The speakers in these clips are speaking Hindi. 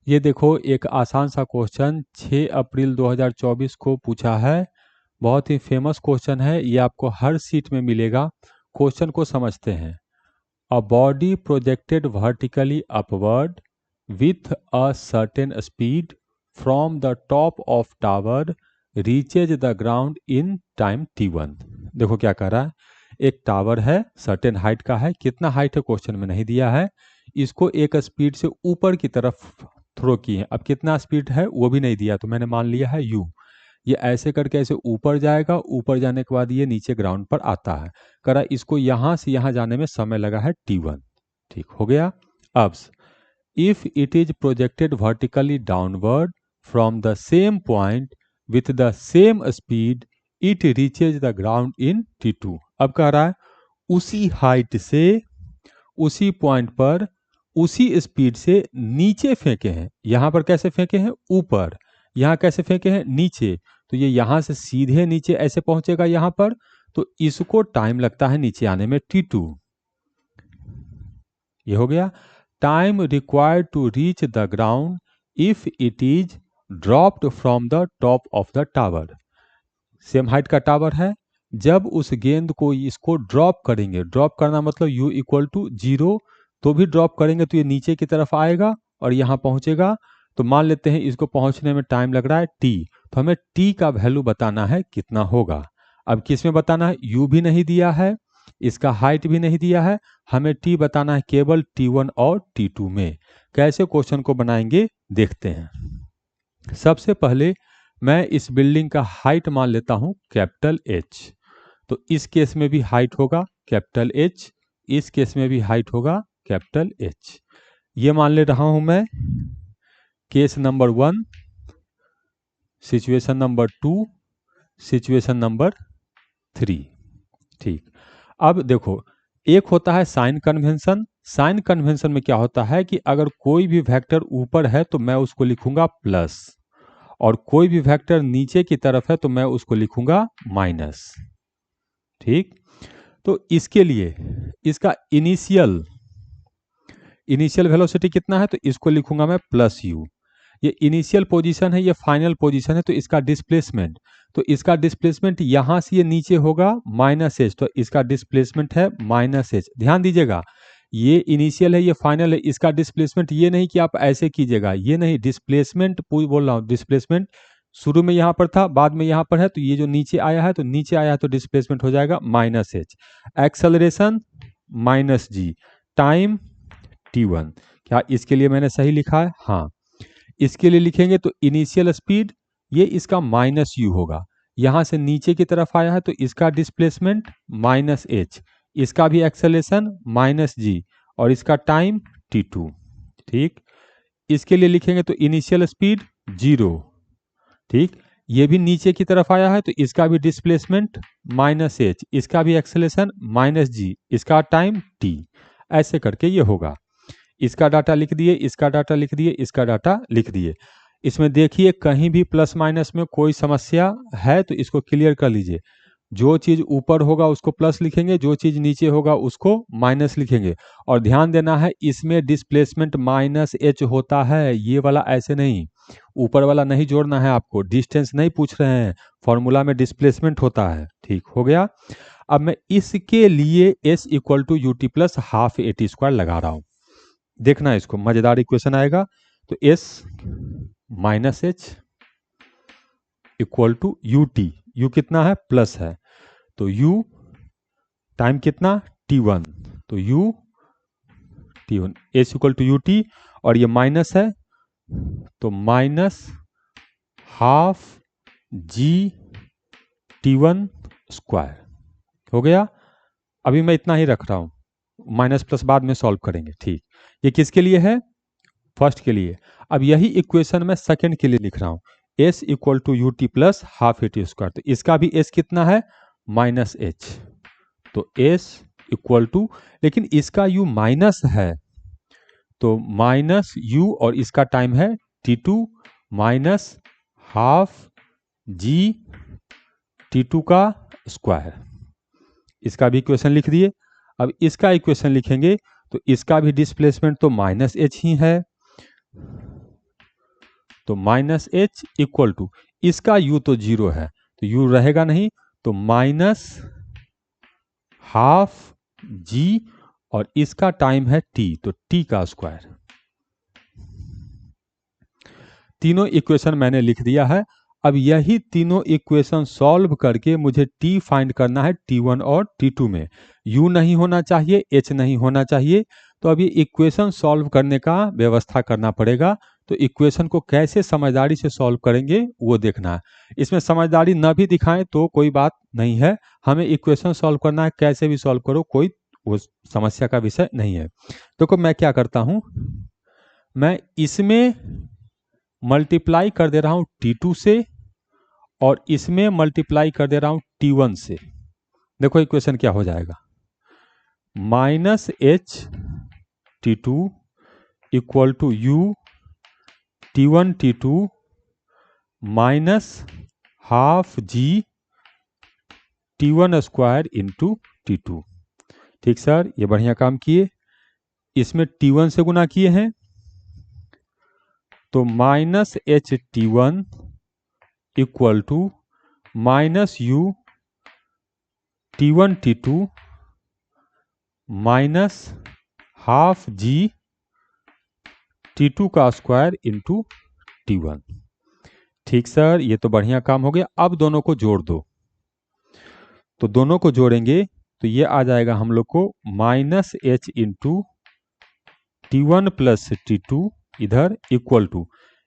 ये देखो एक आसान सा क्वेश्चन 6 अप्रैल 2024 को पूछा है। बहुत ही फेमस क्वेश्चन है, ये आपको हर सीट में मिलेगा। क्वेश्चन को समझते हैं। A body projected vertically upward with a certain speed from the top of tower reaches the ground in time t1। देखो क्या कह रहा है, एक टावर है, सर्टेन हाइट का है। कितना हाइट है क्वेश्चन में नहीं दिया है। इसको एक स्पीड से ऊपर की तरफ थ्रो किए हैं। अब कितना स्पीड है वो भी नहीं दिया, तो मैंने मान लिया है u। ये ऐसे करके ऐसे ऊपर जाएगा, ऊपर जाने के बाद ये नीचे ग्राउंड पर आता है। करा इसको यहां से यहां जाने में समय लगा है t1। ठीक हो गया। अब if it is projected vertically downward from the same point with the same speed it reaches the ground in t2। अब कह रहा है उसी हाइट से उसी पॉइंट पर उसी स्पीड से नीचे फेंके हैं। यहां पर कैसे फेंके हैं, ऊपर। यहां कैसे फेंके हैं, नीचे। तो ये यहां से सीधे नीचे ऐसे पहुंचेगा यहां पर, तो इसको टाइम लगता है नीचे आने में t2। ये हो गया। Time required to reach the ground if it is dropped from the top of the tower. Same height का टावर है, जब उस गेंद को इसको ड्रॉप करेंगे, ड्रॉप करना मतलब u इक्वल टू 0, तो भी ड्रॉप करेंगे तो ये नीचे की तरफ आएगा और यहाँ पहुंचेगा। तो मान लेते हैं इसको पहुंचने में टाइम लग रहा है t, तो हमें t का वैल्यू बताना है कितना होगा। अब किस में बताना है, u भी नहीं दिया है, इसका हाइट भी नहीं दिया है, हमें t बताना है केवल t1 और t2 में। कैसे क्वेश्चन को बनाएंगे देखते हैं। सबसे पहले मैं इस बिल्डिंग का हाइट मान लेता हूं कैपिटल H। तो इस केस में भी हाइट होगा कैपिटल H, इस केस में भी हाइट होगा कैपिटल H। ये मान ले रहा हूं मैं case number 1, situation number 2, situation number 3। ठीक। अब देखो, एक होता है साइन कन्वेंशन। साइन कन्वेंशन में क्या होता है कि अगर कोई भी वेक्टर ऊपर है तो मैं उसको लिखूंगा प्लस, और कोई भी वेक्टर नीचे की तरफ है तो मैं उसको लिखूंगा माइनस। ठीक। तो इसके लिए इसका इनिशियल वेलोसिटी कितना है, तो इसको लिखूंगा मैं प्लस u। ये इनिशियल पोजीशन है, ये फाइनल पोजीशन है, तो इसका डिस्प्लेसमेंट, तो इसका डिस्प्लेसमेंट यहां से ये नीचे होगा माइनस एच, तो इसका डिस्प्लेसमेंट है माइनस एच। ध्यान दीजिएगा, ये इनिशियल है, ये फाइनल है। इसका डिस्प्लेसमेंट ये नहीं कि आप ऐसे कीजिएगा, ये नहीं, डिस्प्लेसमेंट पूरी बोल रहा हूँ। डिस्प्लेसमेंट शुरू में यहाँ पर था, बाद में यहाँ पर है, तो ये जो नीचे आया है, तो नीचे आया है तो डिस्प्लेसमेंट हो जाएगा माइनस एच। एक्सेलरेशन माइनस जी, टाइम t1। क्या इसके लिए मैंने सही लिखा है, हाँ। इसके लिए लिखेंगे तो इनिशियल स्पीड ये इसका माइनस u होगा, यहां से नीचे की तरफ आया है तो इसका डिस्प्लेसमेंट माइनस एच, इसका भी एक्सेलेरेशन माइनस जी, और इसका टाइम t2। ठीक। इसके लिए लिखेंगे तो इनिशियल स्पीड 0। ठीक। ये भी नीचे की तरफ आया है तो इसका भी डिस्प्लेसमेंट माइनस एच, इसका भी एक्सेलेरेशन माइनस जी, इसका टाइम t। ऐसे करके ये होगा। इसका डाटा लिख दिए, इसका डाटा लिख दिए, इसका डाटा लिख दिए। इसमें देखिए कहीं भी प्लस माइनस में कोई समस्या है तो इसको क्लियर कर लीजिए। जो चीज ऊपर होगा उसको प्लस लिखेंगे, जो चीज नीचे होगा उसको माइनस लिखेंगे। और ध्यान देना है इसमें डिस्प्लेसमेंट माइनस एच होता है, ये वाला ऐसे नहीं। ऊपर वाला नहीं जोड़ना है आपको, डिस्टेंस नहीं पूछ रहे हैं, फॉर्मूला में डिस्प्लेसमेंट होता है। ठीक हो गया। अब मैं इसके लिए s equal to u t plus half a t square लगा रहा हूं। देखना इसको, मजेदार इक्वेशन आएगा। तो s minus h equal to u t, u कितना है, प्लस है, तो u टाइम कितना t1, तो u t1, s equal to u t, और ये माइनस है तो minus half g t1 square हो गया। अभी मैं इतना ही रख रहा हूं, माइनस प्लस बाद में सॉल्व करेंगे। ठीक। ये किसके लिए है, फर्स्ट के लिए। अब यही इक्वेशन मैं सेकंड के लिए लिख रहा हूं, s equal to u t plus half a t square. तो इसका भी s कितना है, माइनस एच, तो s इक्वल टू, लेकिन इसका u माइनस है तो माइनस u, और इसका टाइम है t2 minus half g t2 का स्क्वायर। इसका भी इक्वेशन लिख दिए। अब इसका इक्वेशन लिखेंगे तो इसका भी डिस्प्लेसमेंट तो माइनस एच ही है। तो माइनस एच इक्वल टू, इसका यू तो 0 है तो यू रहेगा नहीं, तो माइनस हाफ जी, और इसका टाइम है टी, तो टी का स्क्वायर। तीनों इक्वेशन मैंने लिख दिया है। अब यही तीनों इक्वेशन सॉल्व करके मुझे टी फाइंड करना है T1 और T2 में। U नहीं होना चाहिए, H नहीं होना चाहिए। तो अब ये इक्वेशन सॉल्व करने का व्यवस्था करना पड़ेगा। तो इक्वेशन को कैसे समझदारी से सॉल्व करेंगे वो देखना है। इसमें समझदारी न भी दिखाएं तो कोई बात नहीं है, हमें इक्वेशन सॉल्व करना है, कैसे भी सॉल्व करो, कोई वो समस्या का विषय नहीं है। देखो मैं क्या करता हूँ, मैं इसमें मल्टीप्लाई कर दे रहा हूँ T2 से, और इसमें मल्टीप्लाई कर दे रहा हूँ T1 से। देखो इक्वेशन क्या हो जाएगा, minus h T2 equal to u T1 T2 minus half g T1 square into T2। ठीक सर, ये बढ़िया काम किए। इसमें T1 से गुना किए हैं तो minus h T1 equal to minus u T1 T2 minus half g T2 का स्क्वायर इंटू T1। ठीक सर, ये तो बढ़िया काम हो गया। अब दोनों को जोड़ दो, तो दोनों को जोड़ेंगे तो ये आ जाएगा हम लोग को minus H into T1 plus T2 इधर इक्वल टू,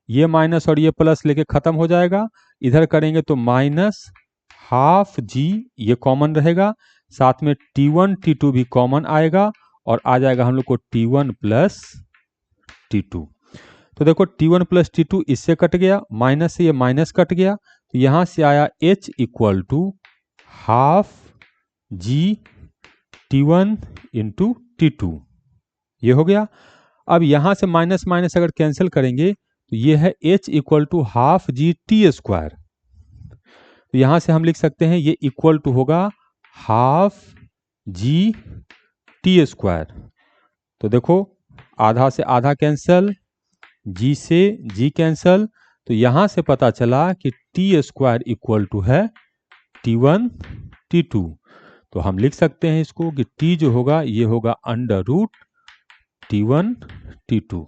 ये माइनस और ये प्लस लेके खत्म हो जाएगा, इधर करेंगे तो माइनस हाफ जी, ये कॉमन रहेगा, साथ में T1 T2 भी कॉमन आएगा, और आ जाएगा हम लोग को T1 प्लस T2। तो देखो T1 प्लस T2 इससे कट गया, माइनस से ये माइनस कट गया, तो यहां से आया H equal to half g T1 into T2, ये हो गया। अब यहां से माइनस माइनस अगर कैंसिल करेंगे तो ये है H equal to half g t square, तो यहां से हम लिख सकते हैं ये इक्वल टू होगा हाफ जी टी स्क्वायर। तो देखो आधा से आधा कैंसल, जी से जी कैंसल, तो यहां से पता चला कि टी स्क्वायर इक्वल टू है T1 T2। तो हम लिख सकते हैं इसको कि T जो होगा ये होगा अंडर रूट T1 T2।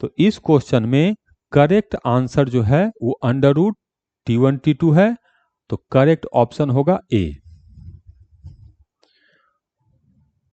तो इस क्वेश्चन में करेक्ट आंसर जो है वो अंडर रूट T1 T2 है, तो करेक्ट ऑप्शन होगा ए।